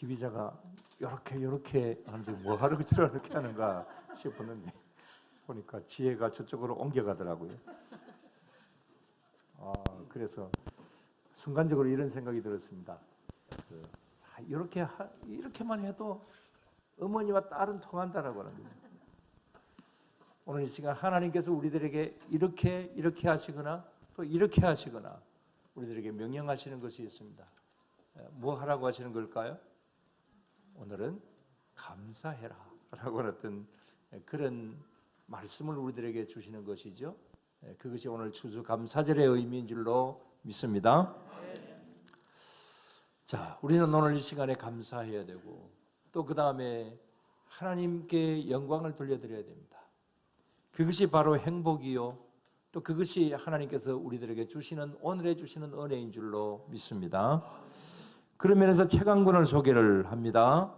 지휘자가 이렇게 하는데 뭐 하러 이렇게 하는가 싶었는데 보니까 지혜가 저쪽으로 옮겨가더라고요. 그래서 순간적으로 이런 생각이 들었습니다. 이렇게만 해도 어머니와 딸은 통한다라고 하는 거죠. 오늘 이 시간 하나님께서 우리들에게 이렇게 하시거나 또 이렇게 하시거나 우리들에게 명령하시는 것이 있습니다. 뭐 하라고 하시는 걸까요? 오늘은 감사해라 라고 하는 그런 말씀을 우리들에게 주시는 것이죠. 그것이 오늘 추수감사절의 의미인 줄로 믿습니다. 자, 우리는 오늘 이 시간에 감사해야 되고 또 그 다음에 하나님께 영광을 돌려드려야 됩니다. 그것이 바로 행복이요 또 그것이 하나님께서 우리들에게 주시는 오늘에 주시는 은혜인 줄로 믿습니다. 그런 면에서 책 한 권을 소개를 합니다.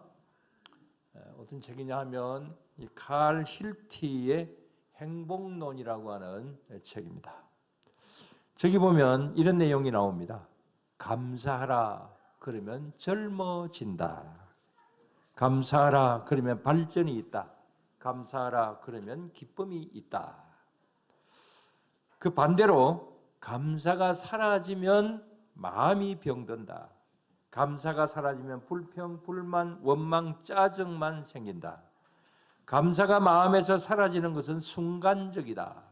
어떤 책이냐 하면 칼 힐티의 행복론이라고 하는 책입니다. 저기 보면 이런 내용이 나옵니다. 감사하라 그러면 젊어진다. 감사하라 그러면 발전이 있다. 감사하라 그러면 기쁨이 있다. 그 반대로 감사가 사라지면 마음이 병든다. 감사가 사라지면 불평, 불만, 원망, 짜증만 생긴다. 감사가 마음에서 사라지는 것은 순간적이다.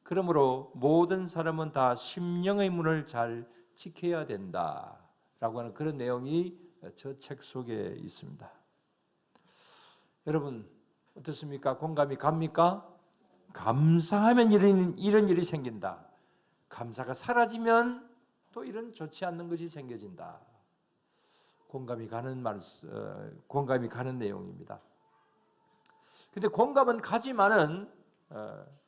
그러므로 모든 사람은 다 심령의 문을 잘 지켜야 된다. 라고 하는 그런 내용이 저 책 속에 있습니다. 여러분 어떻습니까? 공감이 갑니까? 감사하면 이런 일이 생긴다. 감사가 사라지면 또 이런 좋지 않는 것이 생겨진다. 공감이 가는 내용입니다. 근데 공감은 가지만은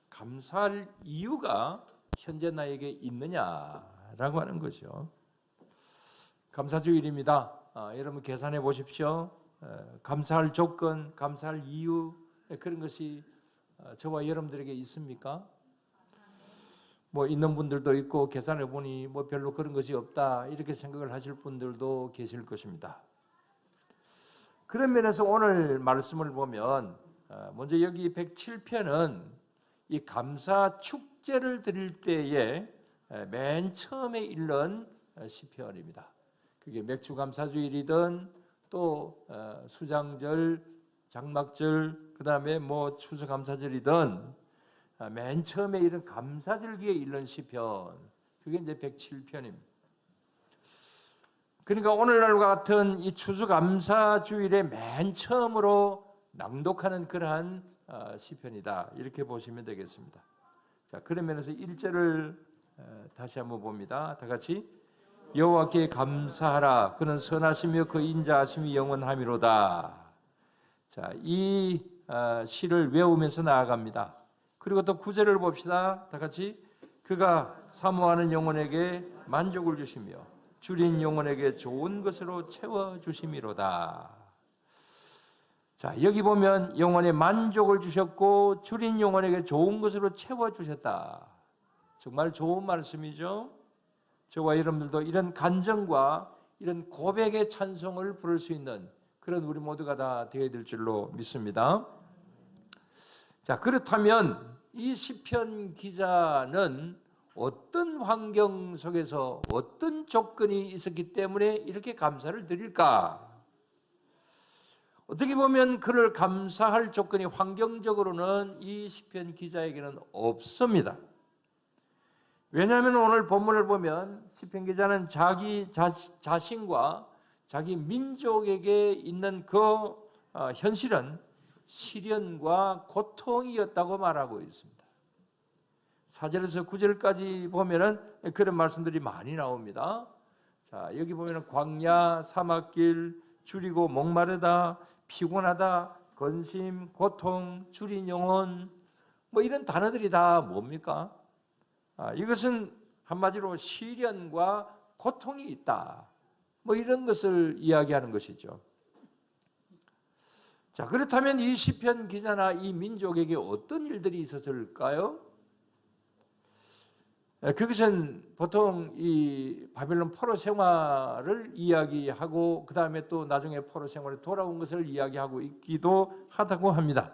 감사할 이유가 현재 나에게 있느냐라고 하는 거죠. 감사주일입니다. 여러분 계산해 보십시오. 감사할 조건, 감사할 이유 그런 것이 저와 여러분들에게 있습니까? 뭐 있는 분들도 있고 계산해 보니 뭐 별로 그런 것이 없다 이렇게 생각을 하실 분들도 계실 것입니다. 그런 면에서 오늘 말씀을 보면 먼저 여기 107편은 이 감사 축제를 드릴 때에 맨 처음에 읽는 시편입니다. 그게 맥주감사주일이든 또 수장절, 장막절, 그 다음에 뭐 추수감사절이든 맨 처음에 이런 감사절기에 읽는 시편, 그게 이제 107편입니다. 그러니까 오늘날과 같은 이 추수감사주일에 맨 처음으로 낭독하는 그러한 시편이다. 이렇게 보시면 되겠습니다. 자, 그런 면에서 1절을 다시 한번 봅니다. 다 같이. 여호와께 감사하라. 그는 선하시며 그 인자하심이 영원하미로다. 자, 이 시를 외우면서 나아갑니다. 그리고 또 9절을 봅시다. 다 같이. 그가 사모하는 영혼에게 만족을 주시며 줄인 영혼에게 좋은 것으로 채워주심이로다. 자, 여기 보면 영혼에 만족을 주셨고 줄인 영혼에게 좋은 것으로 채워주셨다. 정말 좋은 말씀이죠. 저와 여러분들도 이런 간증과 이런 고백의 찬송을 부를 수 있는 그런 우리 모두가 다 되어야 될 줄로 믿습니다. 자, 그렇다면 이 시편 기자는 어떤 환경 속에서 어떤 조건이 있었기 때문에 이렇게 감사를 드릴까? 어떻게 보면 그를 감사할 조건이 환경적으로는 이 시편 기자에게는 없습니다. 왜냐하면 오늘 본문을 보면 시편 기자는 자기 자신과 자기 민족에게 있는 그 현실은 시련과 고통이었다고 말하고 있습니다. 4절에서 9절까지 보면은 그런 말씀들이 많이 나옵니다. 자, 여기 보면은 광야, 사막길, 줄이고 목마르다, 피곤하다, 근심, 고통, 줄인 영혼, 뭐 이런 단어들이 다 뭡니까? 이것은 한마디로 시련과 고통이 있다. 뭐 이런 것을 이야기하는 것이죠. 자, 그렇다면 이 시편 기자나 이 민족에게 어떤 일들이 있었을까요? 그것은 보통 이 바벨론 포로 생활을 이야기하고 그 다음에 또 나중에 포로 생활에 돌아온 것을 이야기하고 있기도 하다고 합니다.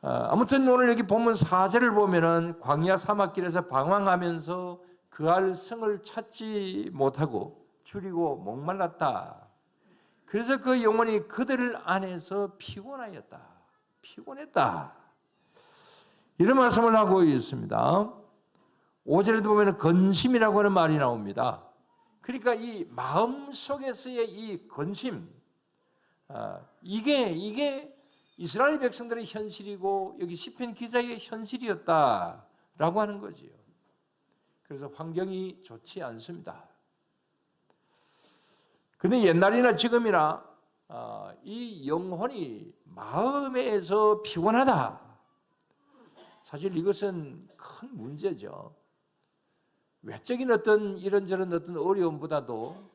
아무튼 오늘 여기 본문 4절을 보면은 광야 사막길에서 방황하면서 그할 성을 찾지 못하고 줄이고 목말랐다. 그래서 그 영혼이 그들 안에서 피곤하였다. 피곤했다. 이런 말씀을 하고 있습니다. 5절에도 보면 근심이라고 하는 말이 나옵니다. 그러니까 이 마음 속에서의 이 근심, 이게 이스라엘 백성들의 현실이고 여기 시편 기자의 현실이었다라고 하는 거지요. 그래서 환경이 좋지 않습니다. 근데 옛날이나 지금이나 이 영혼이 마음에서 피곤하다. 사실 이것은 큰 문제죠. 외적인 어떤 이런저런 어떤 어려움보다도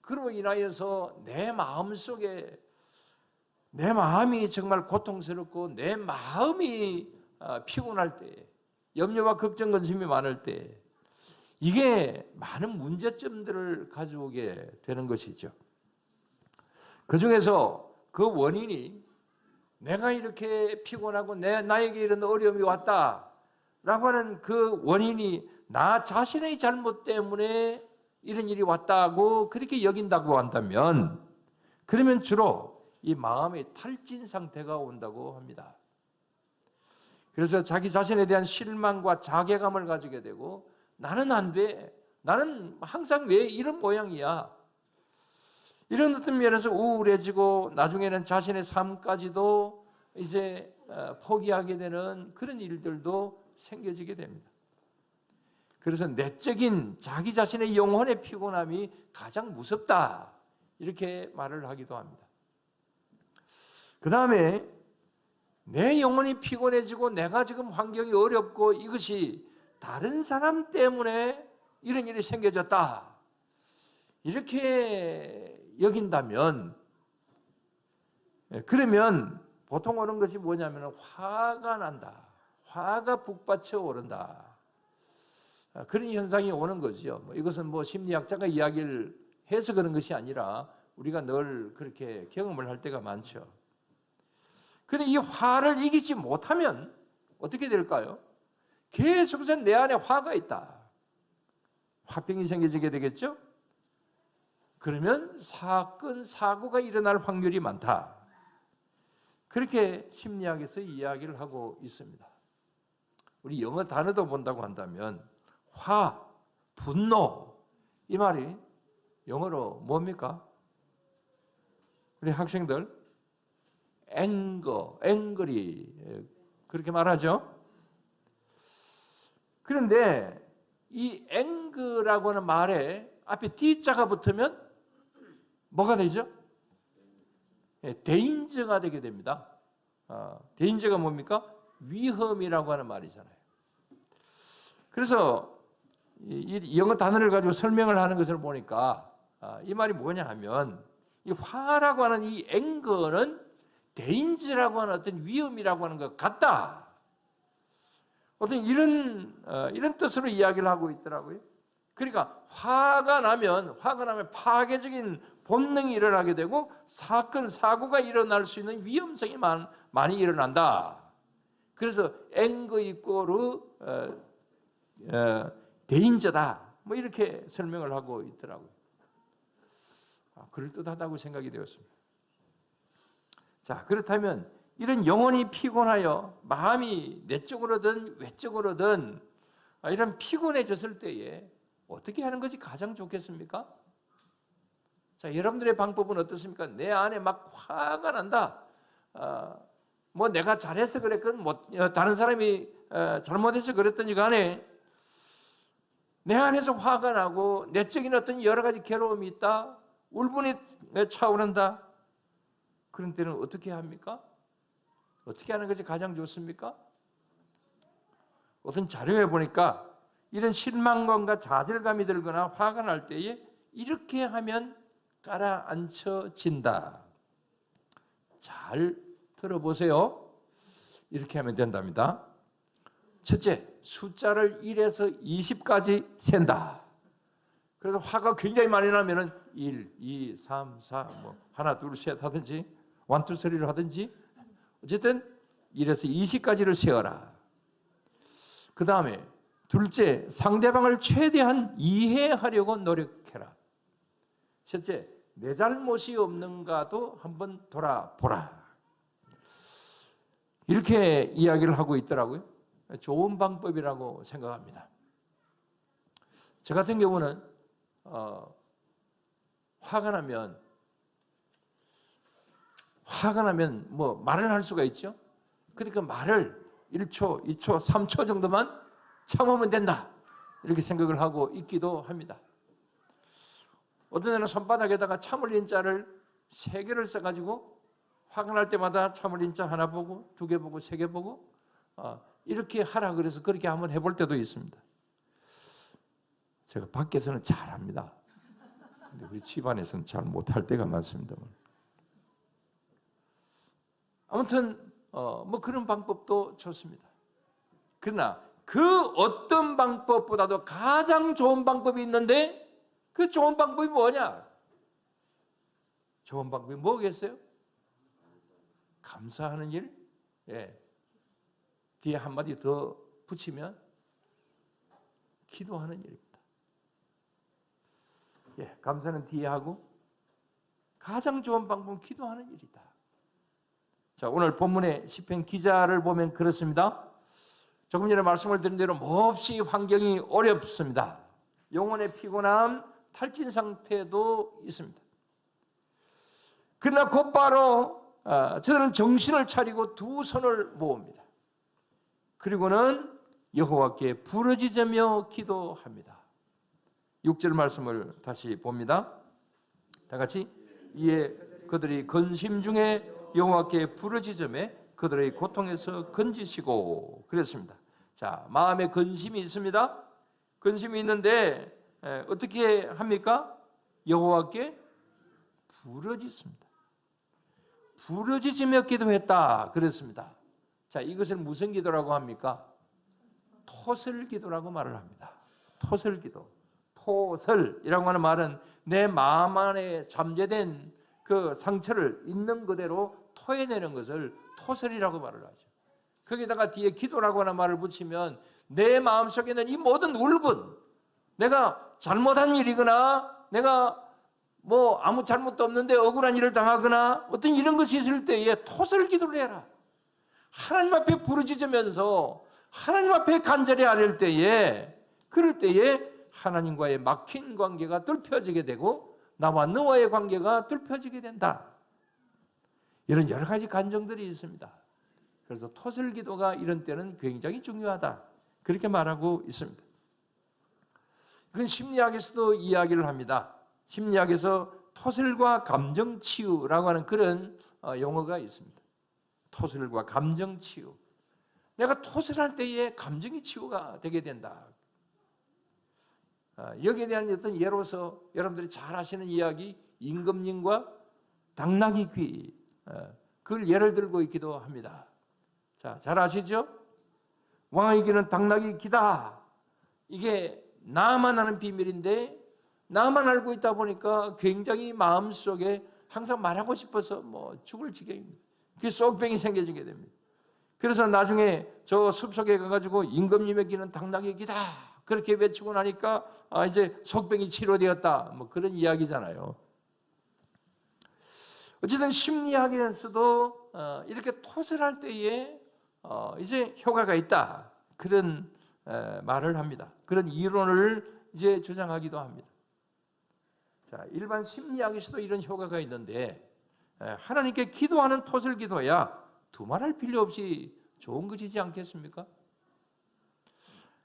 그로 인하여서 내 마음 속에 내 마음이 정말 고통스럽고 내 마음이 피곤할 때, 염려와 걱정, 근심이 많을 때 이게 많은 문제점들을 가져오게 되는 것이죠. 그 중에서 그 원인이 내가 이렇게 피곤하고 나에게 이런 어려움이 왔다라고 하는 그 원인이 나 자신의 잘못 때문에 이런 일이 왔다고 그렇게 여긴다고 한다면 그러면 주로 이 마음의 탈진 상태가 온다고 합니다. 그래서 자기 자신에 대한 실망과 자괴감을 가지게 되고 나는 안 돼. 나는 항상 왜 이런 모양이야. 이런 어떤 면에서 우울해지고 나중에는 자신의 삶까지도 이제 포기하게 되는 그런 일들도 생겨지게 됩니다. 그래서 내적인 자기 자신의 영혼의 피곤함이 가장 무섭다. 이렇게 말을 하기도 합니다. 그 다음에 내 영혼이 피곤해지고 내가 지금 환경이 어렵고 이것이 다른 사람 때문에 이런 일이 생겨졌다. 이렇게 여긴다면 그러면 보통 오는 것이 뭐냐면 화가 난다. 화가 북받쳐 오른다. 그런 현상이 오는 거죠. 이것은 심리학자가 이야기를 해서 그런 것이 아니라 우리가 늘 그렇게 경험을 할 때가 많죠. 그런데 이 화를 이기지 못하면 어떻게 될까요? 계속해서 내 안에 화가 있다. 화병이 생겨지게 되겠죠? 그러면 사건, 사고가 일어날 확률이 많다. 그렇게 심리학에서 이야기를 하고 있습니다. 우리 영어 단어도 본다고 한다면 화, 분노 이 말이 영어로 뭡니까? 우리 학생들 angry 그렇게 말하죠. 그런데 이 ang라고 하는 말에 앞에 D자가 붙으면 뭐가 되죠? danger가 되게 됩니다. danger가 뭡니까? 위험이라고 하는 말이잖아요. 그래서 이 영어 단어를 가지고 설명을 하는 것을 보니까 이 말이 뭐냐 하면 이 화라고 하는 이 anger는 danger라고 하는 어떤 위험이라고 하는 것 같다. 어떤 이런 뜻으로 이야기를 하고 있더라고요. 그러니까 화가 나면 파괴적인 본능이 일어나게 되고 사건, 사고가 일어날 수 있는 위험성이 많이 일어난다. 그래서 anger 이꼬르 danger다. 이렇게 설명을 하고 있더라고요. 그럴듯하다고 생각이 되었습니다. 자, 그렇다면 이런 영혼이 피곤하여 마음이 내적으로든 외적으로든 이런 피곤해졌을 때에 어떻게 하는 것이 가장 좋겠습니까? 자, 여러분들의 방법은 어떻습니까? 내 안에 막 화가 난다. 내가 잘해서 그랬건 다른 사람이 잘못해서 그랬든지 간에 내 안에서 화가 나고 내적인 어떤 여러 가지 괴로움이 있다. 울분이 차오른다. 그런 때는 어떻게 합니까? 어떻게 하는 것이 가장 좋습니까? 어떤 자료에 보니까 이런 실망감과 좌절감이 들거나 화가 날 때에 이렇게 하면 가라앉혀진다. 잘 들어보세요. 이렇게 하면 된답니다. 첫째, 숫자를 1에서 20까지 센다. 그래서 화가 굉장히 많이 나면은 1, 2, 3, 4, 뭐 하나, 둘, 셋 하든지 1, 2, 3를 하든지 어쨌든 1에서 20까지를 세어라. 그 다음에 둘째, 상대방을 최대한 이해하려고 노력해라. 셋째, 내 잘못이 없는가도 한번 돌아보라. 이렇게 이야기를 하고 있더라고요. 좋은 방법이라고 생각합니다. 저 같은 경우는 화가 나면 뭐 말을 할 수가 있죠. 그러니까 말을 1초, 2초, 3초 정도만 참으면 된다. 이렇게 생각을 하고 있기도 합니다. 어떤 애는 손바닥에다가 참을 인자를 3개를 써가지고 화가 날 때마다 참을 인자 하나 보고 2개 보고 3개 보고 이렇게 하라 그래서 그렇게 한번 해볼 때도 있습니다. 제가 밖에서는 잘합니다. 근데 우리 집안에서는 잘 못할 때가 많습니다. 아무튼 뭐 그런 방법도 좋습니다. 그러나 그 어떤 방법보다도 가장 좋은 방법이 있는데 그 좋은 방법이 뭐냐? 좋은 방법이 뭐겠어요? 감사하는 일? 예. 뒤에 한마디 더 붙이면 기도하는 일입니다. 예, 감사는 뒤에 하고 가장 좋은 방법은 기도하는 일이다. 자, 오늘 본문의 시편 기자를 보면 그렇습니다. 조금 전에 말씀을 드린 대로 몹시 환경이 어렵습니다. 영혼의 피곤함, 탈진 상태도 있습니다. 그러나 곧바로 저들은 정신을 차리고 두 손을 모읍니다. 그리고는 여호와께 부르짖으며 기도합니다. 6절 말씀을 다시 봅니다. 다 같이 이에 그들이 근심 중에 여호와께 부르짖으며 그들의 고통에서 건지시고 그랬습니다. 자, 마음에 근심이 있습니다. 근심이 있는데 어떻게 합니까? 여호와께 부르짖습니다. 부르짖으며 기도했다 그랬습니다. 자, 이것을 무슨 기도라고 합니까? 토설 기도라고 말을 합니다. 토설 기도. 토설이라고 하는 말은 내 마음 안에 잠재된 그 상처를 있는 그대로 토해내는 것을 토설이라고 말을 하죠. 거기다가 뒤에 기도라고 하는 말을 붙이면 내 마음속에 있는 이 모든 울분, 내가 잘못한 일이거나 내가 뭐 아무 잘못도 없는데 억울한 일을 당하거나 어떤 이런 것이 있을 때에 토설 기도를 해라. 하나님 앞에 부르짖으면서 하나님 앞에 간절히 아뢰을 때에 그럴 때에 하나님과의 막힌 관계가 뚫혀지게 되고 나와 너와의 관계가 뚫혀지게 된다. 이런 여러 가지 간정들이 있습니다. 그래서 토설 기도가 이런 때는 굉장히 중요하다. 그렇게 말하고 있습니다. 그건 심리학에서도 이야기를 합니다. 심리학에서 토설과 감정치유라고 하는 그런 용어가 있습니다. 토설과 감정치유. 내가 토설할 때에 감정이 치유가 되게 된다. 여기에 대한 어떤 예로서 여러분들이 잘 아시는 이야기 임금님과 당나귀 귀 그걸 예를 들고 있기도 합니다. 자, 잘 아시죠? 왕의 귀는 당나귀 귀다. 이게 나만 아는 비밀인데 나만 알고 있다 보니까 굉장히 마음속에 항상 말하고 싶어서 뭐 죽을 지경입니다. 그게 쏙병이 생겨지게 됩니다. 그래서 나중에 저 숲속에 가가지고 임금님의 귀는 당나귀 귀다. 그렇게 외치고 나니까 이제 속병이 치료되었다. 뭐 그런 이야기잖아요. 어쨌든 심리학에서도 이렇게 토설할 때에 이제 효과가 있다. 그런 말을 합니다. 그런 이론을 이제 주장하기도 합니다. 자, 일반 심리학에서도 이런 효과가 있는데 하나님께 기도하는 토설 기도야 두말할 필요 없이 좋은 것이지 않겠습니까?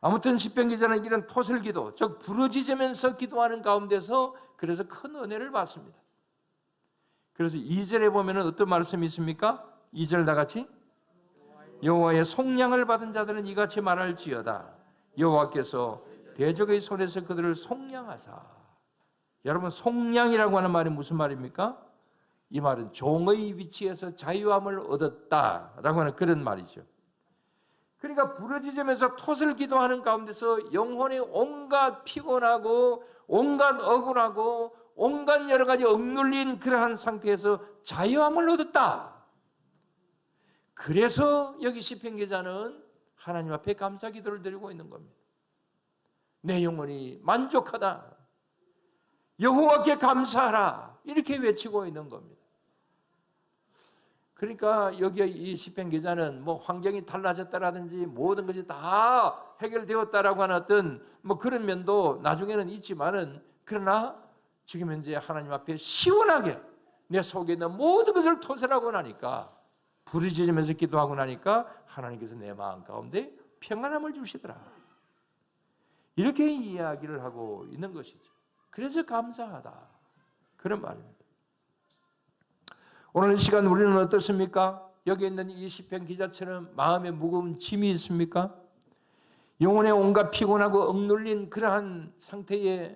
아무튼 시편 기자는 이런 토설 기도, 즉 부르짖으면서 기도하는 가운데서 그래서 큰 은혜를 받습니다. 그래서 2절에 보면은 어떤 말씀이 있습니까? 2절 다 같이 여호와의 속량을 받은 자들은 이같이 말할지어다. 여호와께서 대적의 손에서 그들을 속량하사. 여러분, 속량이라고 하는 말이 무슨 말입니까? 이 말은 종의 위치에서 자유함을 얻었다라고 하는 그런 말이죠. 그러니까 부르짖으면서 톳을 기도하는 가운데서 영혼의 온갖 피곤하고 온갖 억울하고 온갖 여러 가지 억눌린 그러한 상태에서 자유함을 얻었다. 그래서 여기 시편 기자는 하나님 앞에 감사 기도를 드리고 있는 겁니다. 내 영혼이 만족하다. 여호와께 감사하라. 이렇게 외치고 있는 겁니다. 그러니까 여기 이 시편 기자는 뭐 환경이 달라졌다라든지 모든 것이 다 해결되었다라고 하는 어떤 뭐 그런 면도 나중에는 있지만은, 그러나 지금 현재 하나님 앞에 시원하게 내 속에 있는 모든 것을 토설하고 나니까, 부르짖으면서 기도하고 나니까 하나님께서 내 마음 가운데 평안함을 주시더라. 이렇게 이야기를 하고 있는 것이죠. 그래서 감사하다, 그런 말입니다. 오늘 이 시간 우리는 어떻습니까? 여기 있는 이 시편 기자처럼 마음에 무거운 짐이 있습니까? 영혼의 온갖 피곤하고 억눌린 그러한 상태에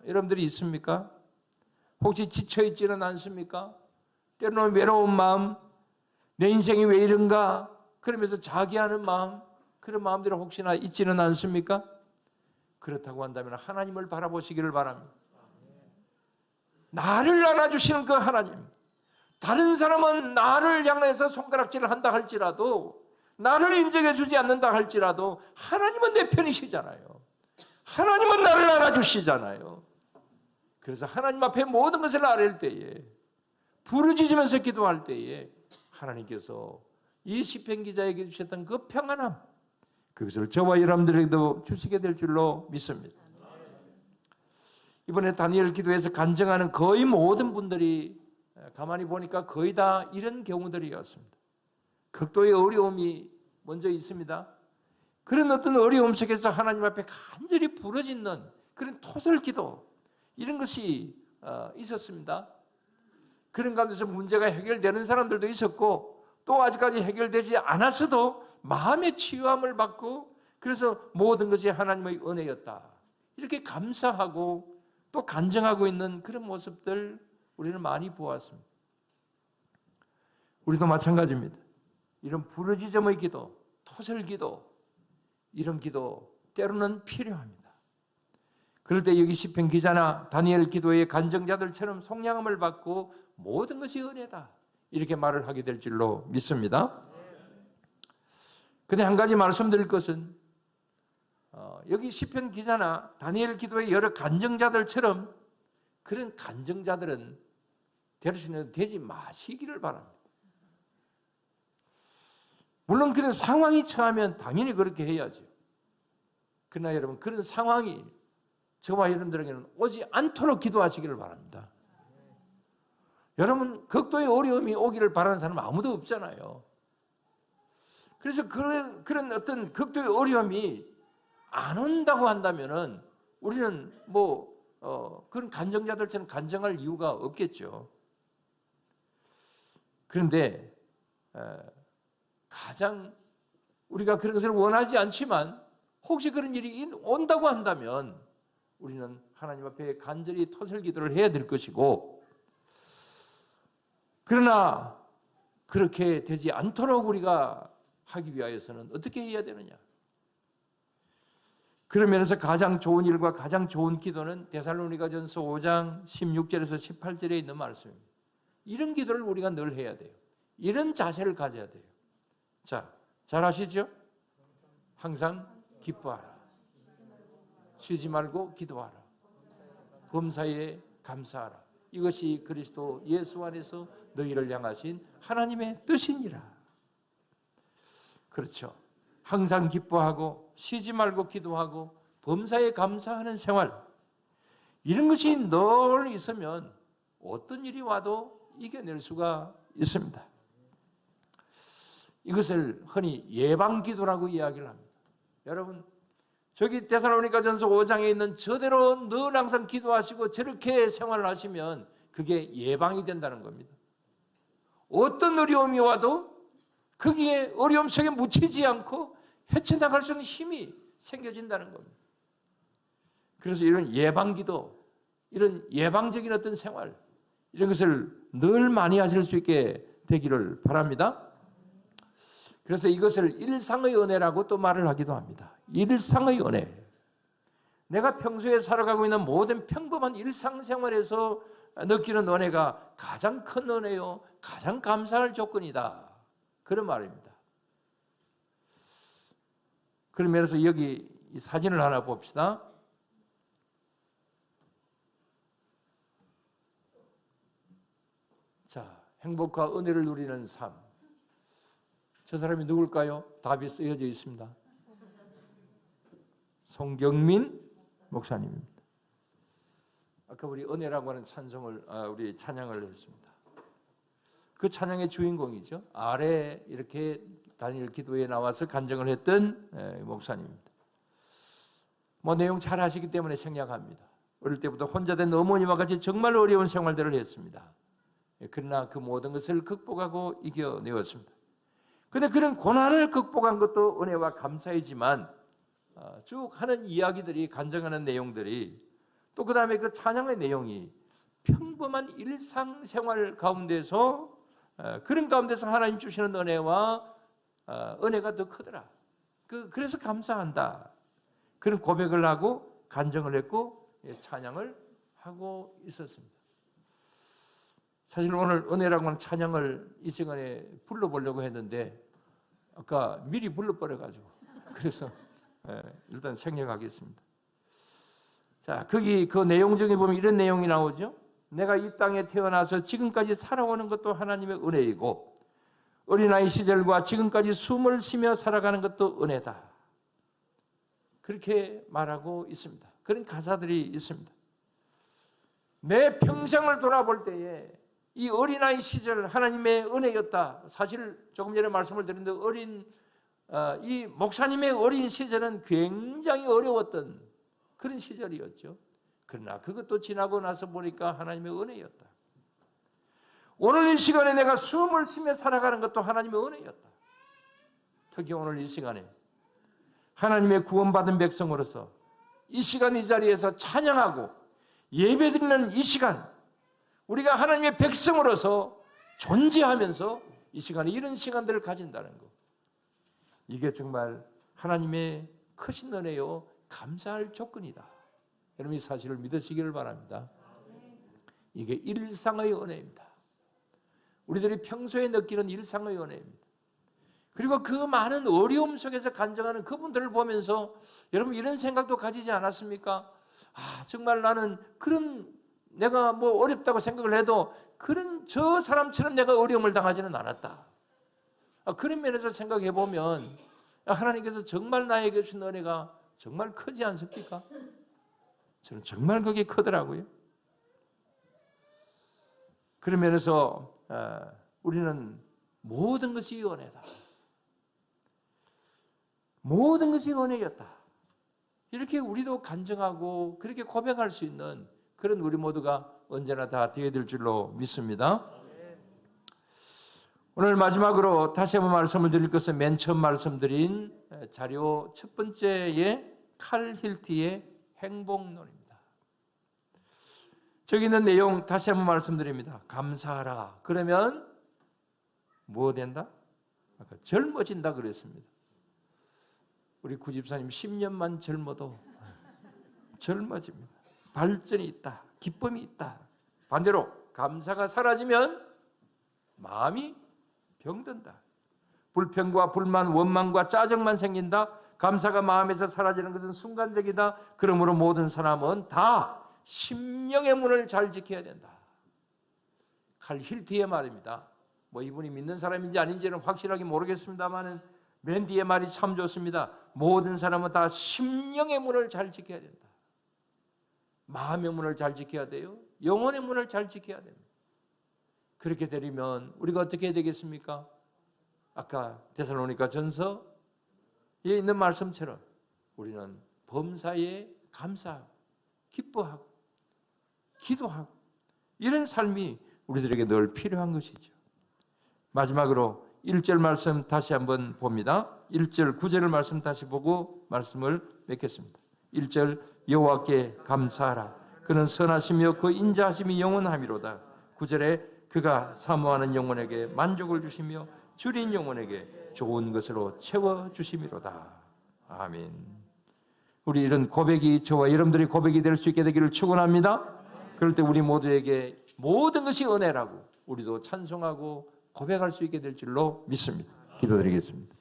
여러분들이 있습니까? 혹시 지쳐있지는 않습니까? 때로는 외로운 마음, 내 인생이 왜 이런가? 그러면서 자기하는 마음, 그런 마음들이 혹시나 있지는 않습니까? 그렇다고 한다면 하나님을 바라보시기를 바랍니다. 나를 안아주시는 그 하나님, 다른 사람은 나를 향해서 손가락질을 한다 할지라도, 나를 인정해 주지 않는다 할지라도 하나님은 내 편이시잖아요. 하나님은 나를 알아주시잖아요. 그래서 하나님 앞에 모든 것을 아뢰을 때에, 부르짖으면서 기도할 때에 하나님께서 이 시편 기자에게 주셨던 그 평안함, 그것을 저와 여러분들에게도 주시게 될 줄로 믿습니다. 이번에 다니엘 기도에서 간증하는 거의 모든 분들이 가만히 보니까 거의 다 이런 경우들이었습니다. 극도의 어려움이 먼저 있습니다. 그런 어떤 어려움 속에서 하나님 앞에 간절히 부르짖는 그런 토설기도, 이런 것이 있었습니다. 그런 가운데서 문제가 해결되는 사람들도 있었고, 또 아직까지 해결되지 않았어도 마음의 치유함을 받고, 그래서 모든 것이 하나님의 은혜였다, 이렇게 감사하고 또 간증하고 있는 그런 모습들 우리는 많이 보았습니다. 우리도 마찬가지입니다. 이런 부르짖음의 기도, 토설기도, 이런 기도 때로는 필요합니다. 그럴 때 여기 시편 기자나 다니엘 기도의 간증자들처럼 속량함을 받고 모든 것이 은혜다, 이렇게 말을 하게 될 줄로 믿습니다. 근데 한 가지 말씀드릴 것은, 여기 시편 기자나 다니엘 기도의 여러 간증자들처럼 그런 간증자들은 되지 마시기를 바랍니다. 물론 그런 상황이 처하면 당연히 그렇게 해야죠. 그러나 여러분, 그런 상황이 저와 여러분들에게는 오지 않도록 기도하시기를 바랍니다. 여러분, 극도의 어려움이 오기를 바라는 사람은 아무도 없잖아요. 그래서 그런 어떤 극도의 어려움이 안 온다고 한다면은 우리는 그런 간증자들처럼 간증할 이유가 없겠죠. 그런데 가장 우리가 그런 것을 원하지 않지만 혹시 그런 일이 온다고 한다면 우리는 하나님 앞에 간절히 토설기도를 해야 될 것이고, 그러나 그렇게 되지 않도록 우리가 하기 위하여서는 어떻게 해야 되느냐? 그런 면에서 가장 좋은 일과 가장 좋은 기도는 데살로니가전서 5장 16절에서 18절에 있는 말씀입니다. 이런 기도를 우리가 늘 해야 돼요. 이런 자세를 가져야 돼요. 자, 잘 아시죠? 항상 기뻐하라. 쉬지 말고 기도하라. 범사에 감사하라. 이것이 그리스도 예수 안에서 너희를 향하신 하나님의 뜻이니라. 그렇죠. 항상 기뻐하고 쉬지 말고 기도하고 범사에 감사하는 생활, 이런 것이 늘 있으면 어떤 일이 와도 이겨낼 수가 있습니다. 이것을 흔히 예방기도라고 이야기를 합니다. 여러분, 저기 데살로니가전서 5장에 있는 저대로 늘 항상 기도하시고 저렇게 생활을 하시면 그게 예방이 된다는 겁니다. 어떤 어려움이 와도 거기에 어려움 속에 묻히지 않고 헤쳐나갈 수 있는 힘이 생겨진다는 겁니다. 그래서 이런 예방기도, 이런 예방적인 어떤 생활, 이런 것을 늘 많이 하실 수 있게 되기를 바랍니다. 그래서 이것을 일상의 은혜라고 또 말을 하기도 합니다. 일상의 은혜. 내가 평소에 살아가고 있는 모든 평범한 일상생활에서 느끼는 은혜가 가장 큰 은혜요, 가장 감사할 조건이다. 그런 말입니다. 그런 면에서 여기 이 사진을 하나 봅시다. 자, 행복과 은혜를 누리는 삶. 저 사람이 누굴까요? 답이 쓰여져 있습니다. 송경민 목사님입니다. 아까 우리 은혜라고 하는 우리 찬양을 했습니다. 그 찬양의 주인공이죠. 아래 이렇게 다니엘 기도에 나와서 간증을 했던 목사님입니다. 뭐 내용 잘 아시기 때문에 생략합니다. 어릴 때부터 혼자 된 어머니와 같이 정말 어려운 생활들을 했습니다. 그러나 그 모든 것을 극복하고 이겨내었습니다. 그런데 그런 고난을 극복한 것도 은혜와 감사이지만 쭉 하는 이야기들이, 간증하는 내용들이, 또 그 다음에 그 찬양의 내용이 평범한 일상생활 가운데서, 그런 가운데서 하나님 주시는 은혜와 은혜가 더 크더라. 그래서 감사한다. 그런 고백을 하고 간증을 했고 찬양을 하고 있었습니다. 사실 오늘 은혜라고 하는 찬양을 이 시간에 불러보려고 했는데 아까 미리 불러버려가지고 그래서 일단 생략하겠습니다. 자, 거기 그 내용 중에 보면 이런 내용이 나오죠. 내가 이 땅에 태어나서 지금까지 살아오는 것도 하나님의 은혜이고 어린아이 시절과 지금까지 숨을 쉬며 살아가는 것도 은혜다. 그렇게 말하고 있습니다. 그런 가사들이 있습니다. 내 평생을 돌아볼 때에 이 어린아이 시절 하나님의 은혜였다. 사실 조금 전에 말씀을 드렸는데 이 목사님의 어린 시절은 굉장히 어려웠던 그런 시절이었죠. 그러나 그것도 지나고 나서 보니까 하나님의 은혜였다. 오늘 이 시간에 내가 숨을 쉬며 살아가는 것도 하나님의 은혜였다. 특히 오늘 이 시간에 하나님의 구원받은 백성으로서 이 시간 이 자리에서 찬양하고 예배드리는 이 시간, 우리가 하나님의 백성으로서 존재하면서 이 시간에 이런 시간들을 가진다는 것, 이게 정말 하나님의 크신 은혜요 감사할 조건이다. 여러분 이 사실을 믿으시기를 바랍니다. 이게 일상의 은혜입니다. 우리들이 평소에 느끼는 일상의 은혜입니다. 그리고 그 많은 어려움 속에서 간증하는 그분들을 보면서 여러분 이런 생각도 가지지 않았습니까? 정말 나는 내가 뭐 어렵다고 생각을 해도 저 사람처럼 내가 어려움을 당하지는 않았다. 그런 면에서 생각해 보면 하나님께서 정말 나에게 주신 은혜가 정말 크지 않습니까? 저는 정말 그게 크더라고요. 그런 면에서 우리는 모든 것이 은혜다. 모든 것이 은혜였다. 이렇게 우리도 간증하고 그렇게 고백할 수 있는 그런 우리 모두가 언제나 다 되어야 될 줄로 믿습니다. 오늘 마지막으로 다시 한번 말씀을 드릴 것은 맨 처음 말씀드린 자료 첫 번째의 칼 힐티의 행복론입니다. 저기 있는 내용 다시 한번 말씀드립니다. 감사하라. 그러면 뭐 된다? 아까 젊어진다 그랬습니다. 우리 구집사님 10년만 젊어도 젊어집니다. 발전이 있다. 기쁨이 있다. 반대로 감사가 사라지면 마음이 병든다. 불평과 불만, 원망과 짜증만 생긴다. 감사가 마음에서 사라지는 것은 순간적이다. 그러므로 모든 사람은 다 심령의 문을 잘 지켜야 된다. 칼 힐티의 말입니다. 뭐 이분이 믿는 사람인지 아닌지는 확실하게 모르겠습니다만은 맨 뒤에 말이 참 좋습니다. 모든 사람은 다 심령의 문을 잘 지켜야 된다. 마음의 문을 잘 지켜야 돼요. 영혼의 문을 잘 지켜야 됩니다. 그렇게 되려면 우리가 어떻게 해야 되겠습니까? 아까 데살로니가 전서에 있는 말씀처럼 우리는 범사에 감사하고 기뻐하고 기도하고 이런 삶이 우리들에게 늘 필요한 것이죠. 마지막으로 1절 말씀 다시 한번 봅니다. 1절 9절을 말씀 다시 보고 말씀을 맺겠습니다. 1절 여호와께 감사하라. 그는 선하시며 그 인자하심이 영원하미로다. 9절에 그가 사모하는 영혼에게 만족을 주시며 줄인 영혼에게 좋은 것으로 채워주심이로다. 아멘. 우리 이런 고백이 저와 여러분들의 고백이 될 수 있게 되기를 축원합니다. 그럴 때 우리 모두에게 모든 것이 은혜라고 우리도 찬송하고 고백할 수 있게 될 줄로 믿습니다. 기도드리겠습니다.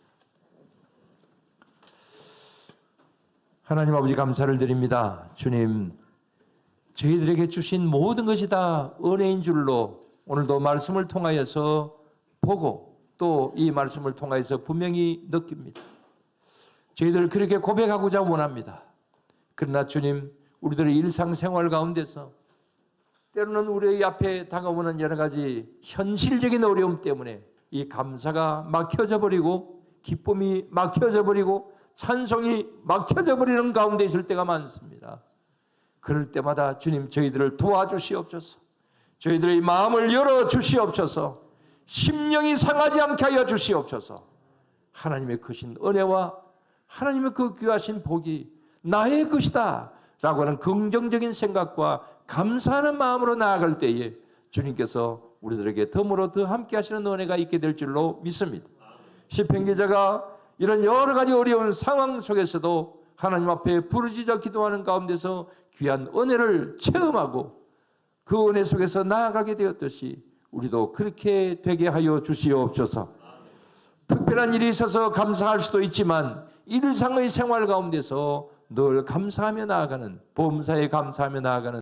하나님 아버지 감사를 드립니다. 주님, 저희들에게 주신 모든 것이 다 은혜인 줄로 오늘도 말씀을 통하여서 보고 또 이 말씀을 통하여서 분명히 느낍니다. 저희들 그렇게 고백하고자 원합니다. 그러나 주님, 우리들의 일상생활 가운데서 때로는 우리 앞에 다가오는 여러 가지 현실적인 어려움 때문에 이 감사가 막혀져 버리고 기쁨이 막혀져 버리고 찬송이 막혀져 버리는 가운데 있을 때가 많습니다. 그럴 때마다 주님 저희들을 도와주시옵소서. 저희들의 마음을 열어주시옵소서. 심령이 상하지 않게 하여 주시옵소서. 하나님의 크신 은혜와 하나님의 그 귀하신 복이 나의 것이다 라고 하는 긍정적인 생각과 감사하는 마음으로 나아갈 때에 주님께서 우리들에게 덤으로 더 함께 하시는 은혜가 있게 될 줄로 믿습니다. 시편 기자가 이런 여러 가지 어려운 상황 속에서도 하나님 앞에 부르짖어 기도하는 가운데서 귀한 은혜를 체험하고 그 은혜 속에서 나아가게 되었듯이 우리도 그렇게 되게 하여 주시옵소서. 특별한 일이 있어서 감사할 수도 있지만 일상의 생활 가운데서 늘 감사하며 나아가는, 범사에 감사하며 나아가는